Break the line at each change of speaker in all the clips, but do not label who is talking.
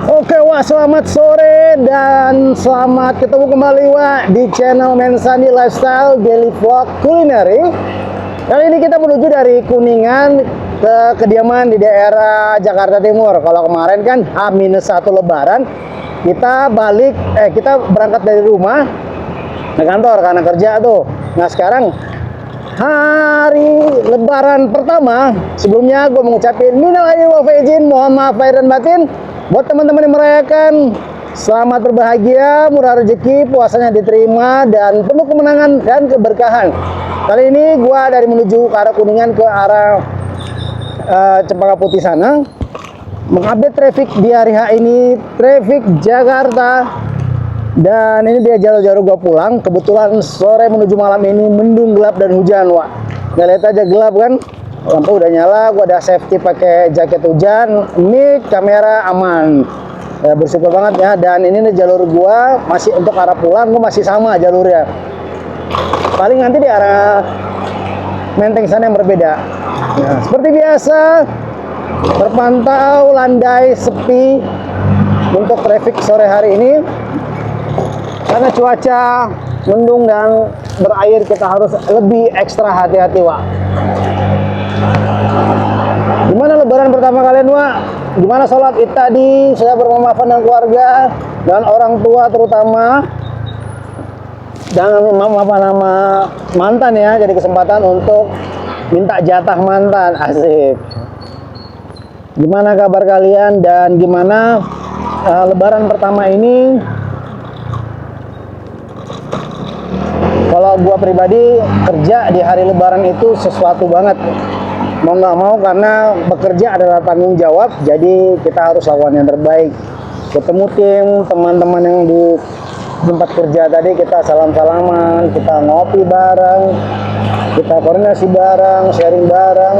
Oke Wak, selamat sore dan selamat ketemu kembali Wak di channel Mensani Lifestyle Daily Vlog Culinary. Kali ini kita menuju dari Kuningan ke kediaman di daerah Jakarta Timur. Kalau kemarin kan H-1 Lebaran, kita berangkat dari rumah ke kantor karena kerja tuh. Nah sekarang hari Lebaran pertama, sebelumnya gue mengucapkan minal aidin wal faizin, mohon maaf lahir dan batin buat teman-teman yang merayakan. Selamat berbahagia, murah rezeki, puasanya diterima dan penuh kemenangan dan keberkahan. Kali ini gue dari menuju ke arah Kuningan ke arah Cempaka Putih sana, mengupdate traffic di hari H ini, traffic Jakarta. Dan ini dia jalur-jalur gua pulang. Kebetulan sore menuju malam ini mendung, gelap dan hujan, Wak. Nggak lihat aja gelap kan? Lampu udah nyala, gua ada safety pakai jaket hujan, mic, kamera aman. Ya, bersyukur banget ya. Dan ini nih jalur gua masih untuk arah pulang, gua masih sama jalurnya. Paling nanti di arah Menteng sana yang berbeda. Nah, seperti biasa terpantau landai sepi untuk traffic sore hari ini. Karena cuaca mendung dan berair, kita harus lebih ekstra hati-hati, Wak. Gimana lebaran pertama kalian, Wak? Gimana sholat id tadi? Saya bermaafan dengan keluarga dan orang tua terutama. Dan maafan nama mantan ya, jadi kesempatan untuk minta jatah mantan. Asik. Gimana kabar kalian dan gimana lebaran pertama ini? Kalau gua pribadi kerja di hari lebaran itu sesuatu banget, mau nggak mau, karena bekerja adalah tanggung jawab, jadi kita harus lakukan yang terbaik. Ketemu tim teman-teman yang di tempat kerja tadi, kita salam-salaman, kita ngopi bareng, kita koordinasi bareng, sharing bareng,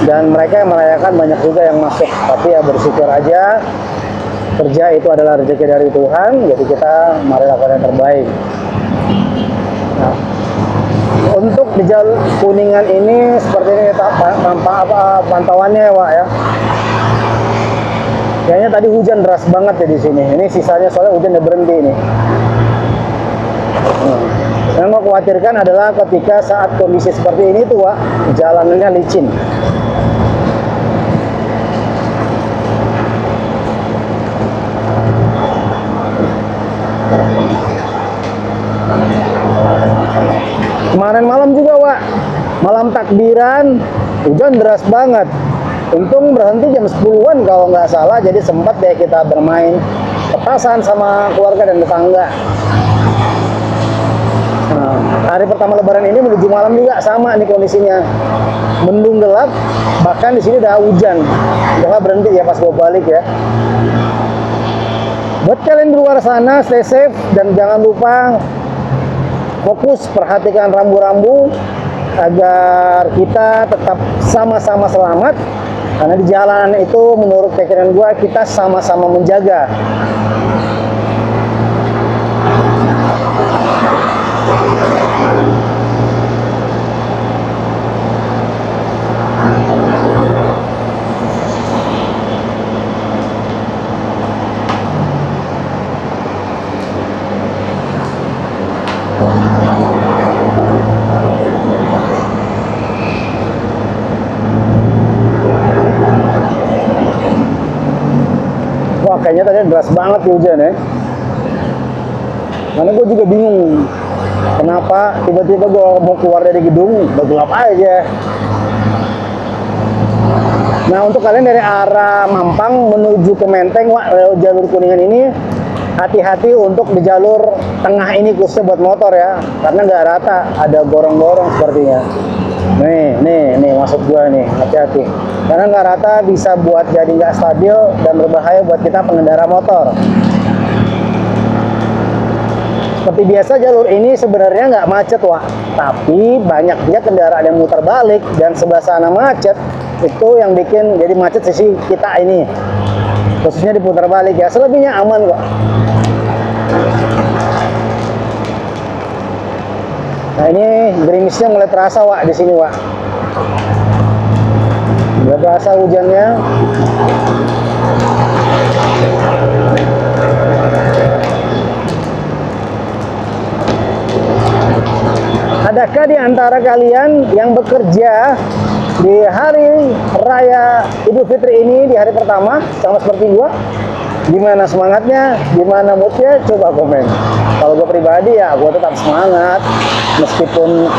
dan mereka yang merayakan banyak juga yang masuk. Tapi ya bersyukur aja, kerja itu adalah rezeki dari Tuhan, jadi kita mari lakukan yang terbaik. Nah, untuk di jalur Kuningan ini seperti ini pantauannya ya, Wak ya. Kayaknya tadi hujan deras banget ya di sini. Ini sisanya soalnya hujan udah berhenti ini. Yang mau khawatirkan adalah ketika saat kondisi seperti ini tuh, Wak, jalanannya licin. Kemarin malam juga, Wak, malam takbiran, hujan deras banget. Untung berhenti jam 10-an kalau nggak salah, jadi sempat deh kita bermain petasan sama keluarga dan tetangga. Nah, hari pertama lebaran ini menuju malam juga sama nih kondisinya. Mendung gelap, bahkan di sini udah hujan. Udah berhenti ya pas gue balik ya. Buat kalian di luar sana, stay safe dan jangan lupa fokus perhatikan rambu-rambu agar kita tetap sama-sama selamat, karena di jalanan itu menurut pikiran gua kita sama-sama menjaga. Wah, kayaknya tadi deras banget ya hujan ya. Karena gue juga bingung kenapa tiba-tiba gue mau keluar dari gedung udah gelap aja. Nah, untuk kalian dari arah Mampang menuju ke Menteng, Wak, jalur Kuningan ini hati-hati untuk di jalur tengah ini, khususnya buat motor ya, karena nggak rata, ada gorong-gorong sepertinya. Nih maksud gua nih, hati-hati. Karena nggak rata bisa buat jadi nggak stabil dan berbahaya buat kita pengendara motor. Seperti biasa jalur ini sebenarnya nggak macet, Wak, tapi banyak juga kendaraan yang muter balik dan sebelah sana macet. Itu yang bikin jadi macet sisi kita ini, khususnya diputar balik ya. Selebihnya aman kok. Nah, ini gerimisnya mulai terasa, Wak, di sini, Wak. Mulai terasa hujannya. Adakah di antara kalian yang bekerja di hari raya Idul Fitri ini, di hari pertama, sama seperti gua? Gimana semangatnya, gimana moodnya, coba komen. Kalau gue pribadi ya gue tetap semangat, meskipun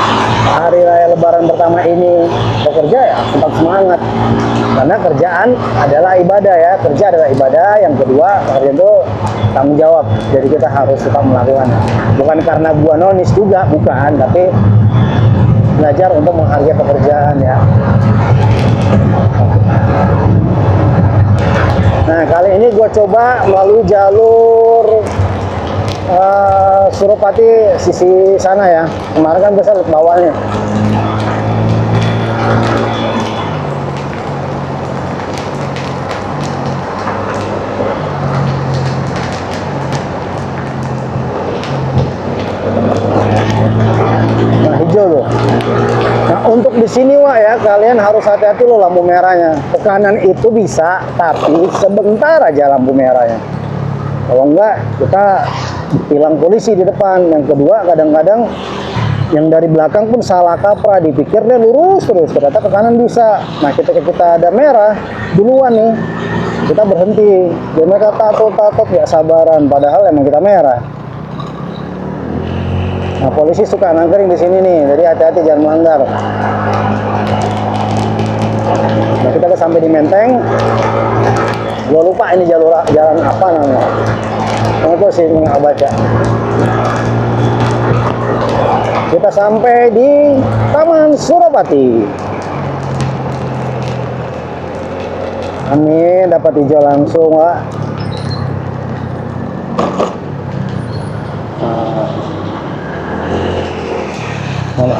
hari raya lebaran pertama ini bekerja ya tetap semangat, karena kerjaan adalah ibadah ya, kerja adalah ibadah. Yang kedua, pekerjaan itu tanggung jawab, jadi kita harus tetap melakukannya. Bukan karena gua nonis juga, bukan, tapi belajar untuk menghargai pekerjaan ya. Nah, kali ini gue coba melalui jalur Suropati sisi sana ya. Kemarin kan bisa lihat bawahnya. Nah, hijau tuh. Nah, untuk di sini Wak ya, kalian harus hati-hati loh lampu merahnya. Ke kanan itu bisa, tapi sebentar aja lampu merahnya. Kalau enggak, kita ditilang polisi di depan. Yang kedua, kadang-kadang yang dari belakang pun salah kaprah, dipikirnya lurus terus, ternyata ke kanan bisa. Nah, kita ada merah duluan nih, kita berhenti. Jadi mereka takut nggak sabaran, padahal emang kita merah. Nah, polisi suka nangkring di sini nih, jadi hati-hati jangan melanggar. Nah, kita udah sampai di Menteng. Gua lupa ini jalan apa namanya. Itu sih nggak baca. Kita sampai di Taman Suropati. Amin, dapat hijau langsung, Wak. Mana?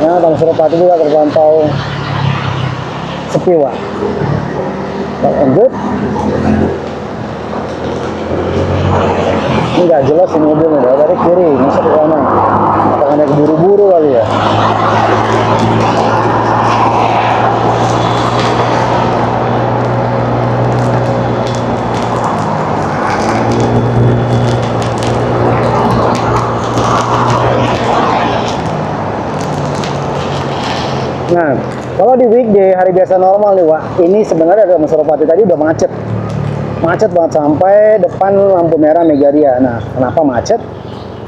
Nah, Taman Suropati juga terpantau sepi, Wak. Lanjut. Ini nggak jelas ini mobilnya, dari kiri, masuk ke kanan. Apakah naik buru-buru kali ya? Nah, kalau di weekday, hari biasa normal nih, Wak, ini sebenarnya ada Suropati tadi udah macet banget sampai depan lampu merah Megaria. Nah, kenapa macet?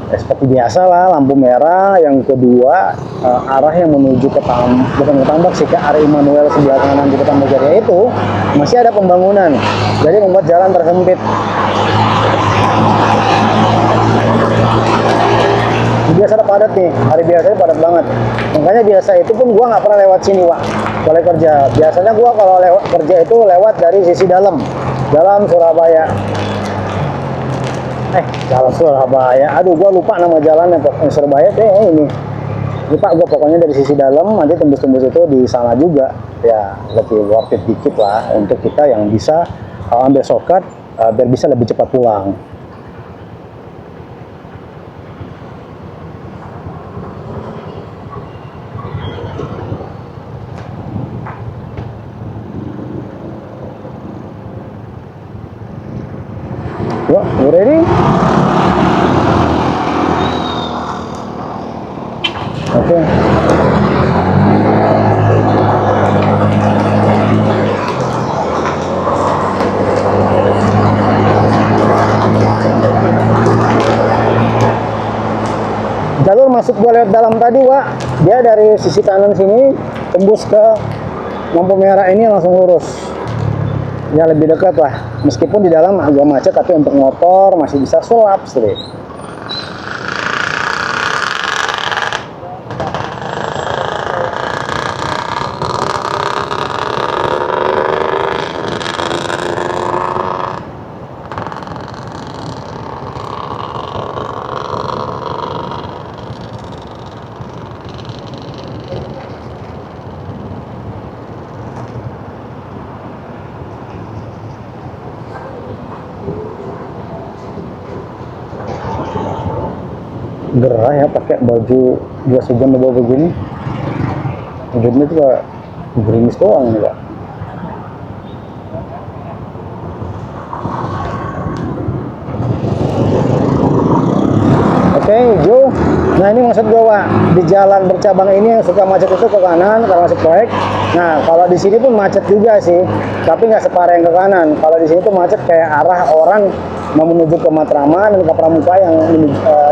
Ya, seperti biasa lah, lampu merah. Yang kedua, arah yang menuju ke bukan ke Tambak sih, ke arah Immanuel sebelah kanan di depan Megaria itu masih ada pembangunan, jadi membuat jalan tersempit. Biasa ada padat nih, hari biasanya padat banget. Makanya biasa itu pun gua nggak pernah lewat sini, Wak, boleh kerja. Biasanya gua kalau lewat kerja itu lewat dari sisi dalam Surabaya. Jalan Surabaya. Aduh, gua lupa nama jalannya, pokoknya Surabaya ini. Lupa gua, pokoknya dari sisi dalam, nanti tembus-tembus itu di sana juga. Ya, lebih worth it dikit lah untuk kita yang bisa ambil shortcut biar bisa lebih cepat pulang. Yuk, you ready? Oke. Jalur masuk gua lewat dalam tadi, Wak, dia dari sisi kanan sini tembus ke lampu merah ini langsung lurus. Ya, lebih dekat lah, meskipun di dalam agak macet, tapi untuk motor masih bisa sulap sih. Gerah ya pakai baju jas hujan bawa begini. Hujannya tuh kayak gerimis doang nih, Pak. Nah ini maksud gue, Wak, di jalan bercabang ini yang suka macet itu ke kanan karena masih proyek. Nah kalau di sini pun macet juga sih, tapi nggak separah yang ke kanan. Kalau di sini tuh macet kayak arah orang mau menuju ke Matraman dan ke Pramuka yang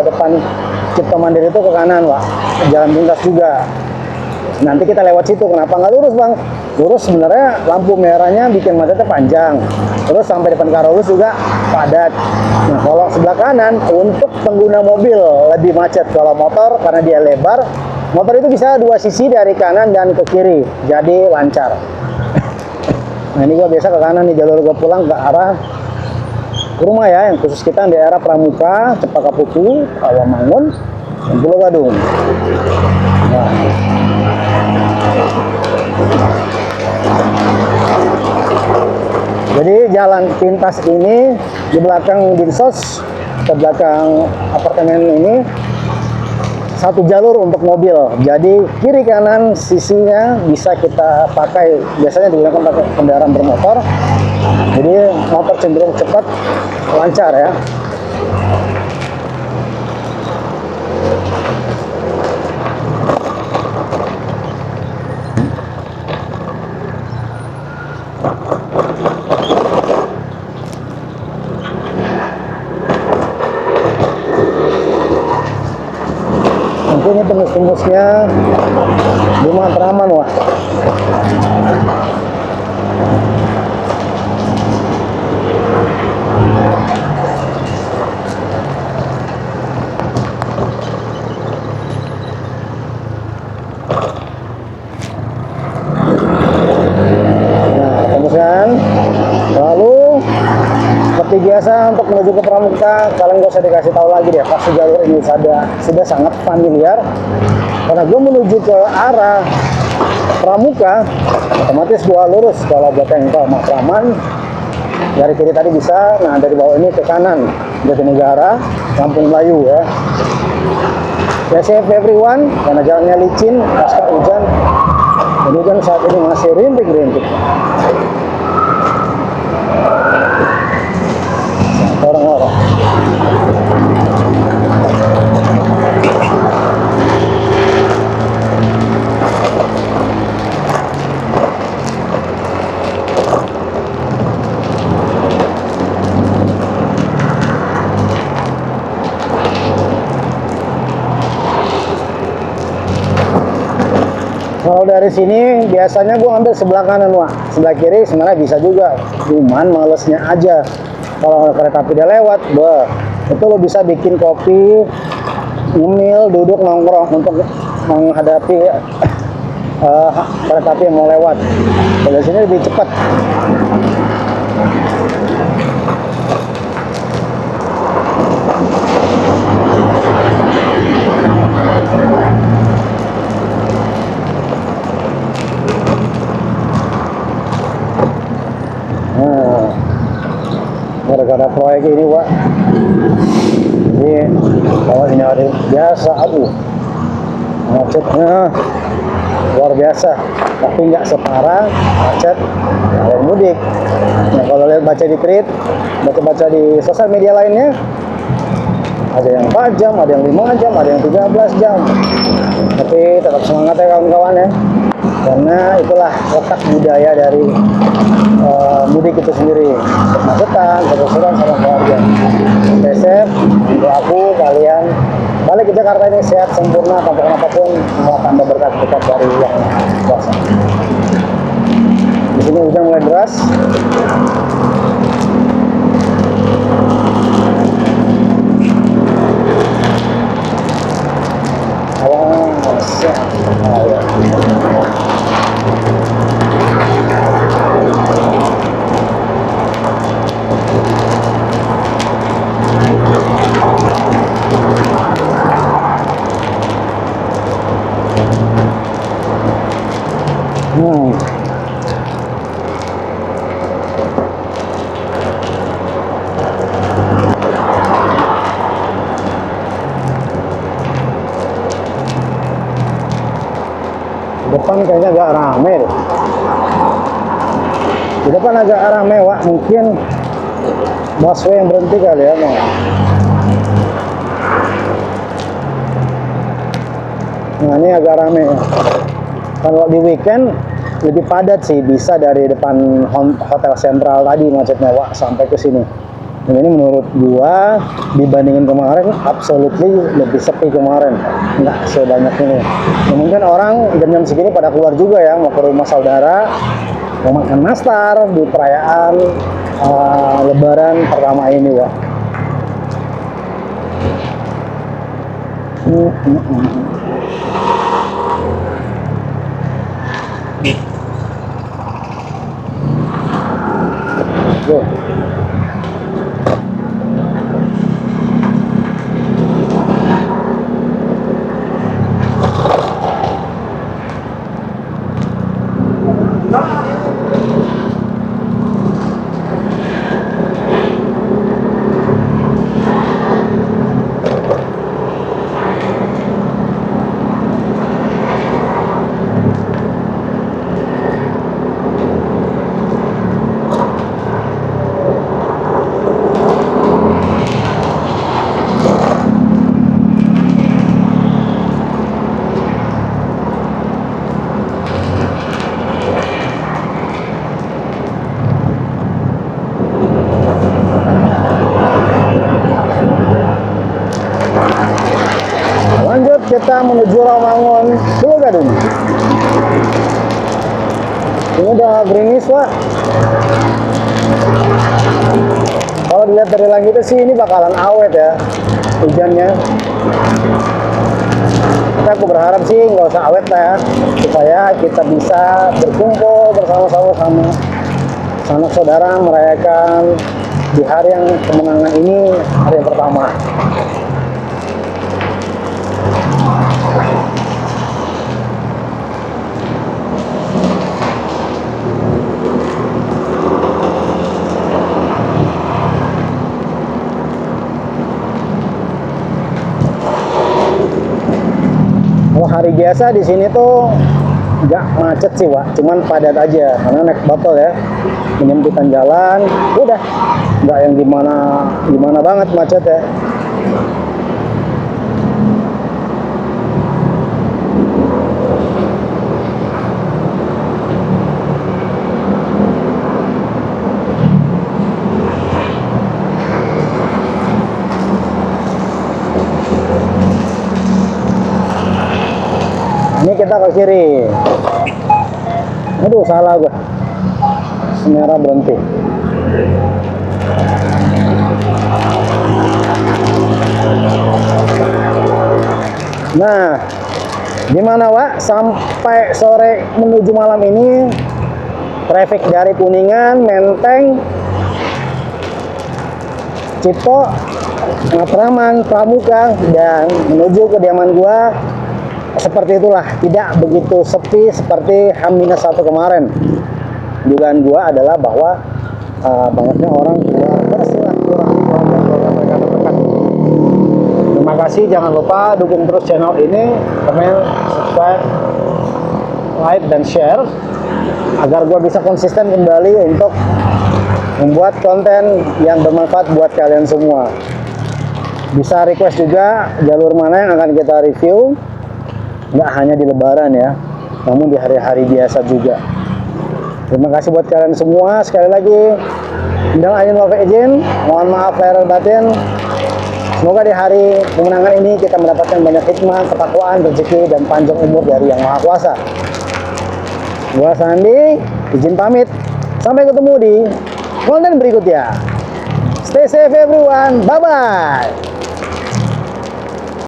depan Cipta Mandiri itu ke kanan, Wak. Jalan pintas juga. Nanti kita lewat situ. Kenapa nggak lurus, Bang? Lurus sebenarnya lampu merahnya bikin macetnya panjang. Terus sampai depan Karolus juga padat. Nah, kalau sebelah kanan untuk pengguna mobil lebih macet. Kalau motor karena dia lebar, motor itu bisa dua sisi dari kanan dan ke kiri. Jadi lancar. Nah, ini gua biasa ke kanan nih, jalur gua pulang ke arah rumah ya, yang khusus kita di daerah Pramuka, Cempaka Putih, Rawamangun, dan Pulau Gadung. Nah. Jadi jalan pintas ini di belakang Dinsos, ke belakang apartemen ini satu jalur untuk mobil. Jadi kiri kanan sisinya bisa kita pakai, biasanya digunakan pakai kendaraan bermotor. Jadi motor cenderung cepat, lancar ya. Ini tembus-tembusnya di Matraman, Wah. Nah, tembus kan. Lalu seperti biasa untuk menuju ke Pramuka, kalian gak usah dikasih tahu lagi deh, pasti jalur ini sudah sangat familiar. Karena gue menuju ke arah Pramuka, otomatis gue lurus. Kalau buat yang ke Matraman, dari kiri tadi bisa, nah dari bawah ini ke kanan, Jatinegara, Kampung Melayu ya. Ya safe everyone, karena jalannya licin, pasca hujan. Dan hujan saat ini masih rintik-rintik. Orang-orang. Kalau dari sini biasanya gue ambil sebelah kanan, Wak. Sebelah kiri sebenarnya bisa juga, cuman malesnya aja. Kalau kereta api dia lewat, itu lo bisa bikin kopi, ngemil, duduk nongkrong untuk menghadapi kereta api yang mau lewat. Kalau sini lebih cepat. Gara-gara proyek ini, Pak, ini kalau ini hari biasa, aduh, macetnya luar biasa, tapi nggak separah macet kalau mudik. Nah, kalau lihat baca di tweet, baca di sosial media lainnya, ada yang 4 jam, ada yang 5 jam, ada yang 13 jam. Tapi tetap semangat ya kawan-kawan ya, karena itulah letak budaya dari mudik itu sendiri. Kemacetan, kerusuhan sama keluarga. Stay safe, untuk aku kalian balik ke Jakarta ini sehat sempurna tanpa apapun, semoga tambah berkat-berkat dari Yang Kuasa. Di sini hujan mulai deras. Depan kayaknya agak rame deh. Di depan agak rame, Wak. Mungkin busway yang berhenti kali ya, Bang. Nah ini agak rame ya. Kalau di weekend lebih padat sih, bisa dari depan hotel sentral tadi macetnya Wak sampai ke sini. Dan ini menurut gua dibandingin kemarin absolutely lebih sepi kemarin, nggak sebanyak ini. Ya, mungkin orang jam-jam segini pada keluar juga ya, mau ke rumah saudara, mau makan nastar di perayaan Lebaran pertama ini Wak. Yo. Lanjut kita menuju Rawamangun Pulau Gadung. Ini udah gerimis Pak. Kalau dilihat dari langitnya sih ini bakalan awet ya hujannya. Tapi aku berharap sih nggak usah awet lah ya, supaya kita bisa berkumpul bersama-sama sama sanak saudara merayakan di hari yang kemenangan ini, hari yang pertama. Kalau hari biasa di sini tuh nggak macet sih Wak, cuman padat aja karena naik botol ya, menyempitan jalan, udah nggak yang gimana banget macet ya. Ini kita ke kiri. Aduh, salah gue. Merah berhenti. Nah, gimana Wak? Sampai sore menuju malam ini, traffic dari Kuningan, Menteng, Cipto, Matraman, Pramuka, dan menuju kediaman gua seperti itulah, tidak begitu sepi seperti H-1 kemarin. Dugaan gua adalah bahwa banyaknya orang keluar bersilaturahmi dan program mereka terdekat. Terima kasih, jangan lupa dukung terus channel ini, komen, subscribe, like, dan share agar gua bisa konsisten kembali untuk membuat konten yang bermanfaat buat kalian semua. Bisa request juga jalur mana yang akan kita review, nggak hanya di Lebaran ya, namun di hari-hari biasa juga. Terima kasih buat kalian semua. Sekali lagi, minal aidin wal faizin, mohon maaf lahir batin. Semoga di hari kemenangan ini kita mendapatkan banyak hikmah, ketakwaan, rezeki, dan panjang umur dari Yang Maha Kuasa. Gua Sandi, izin pamit. Sampai ketemu di konten berikutnya. Stay safe everyone. Bye-bye.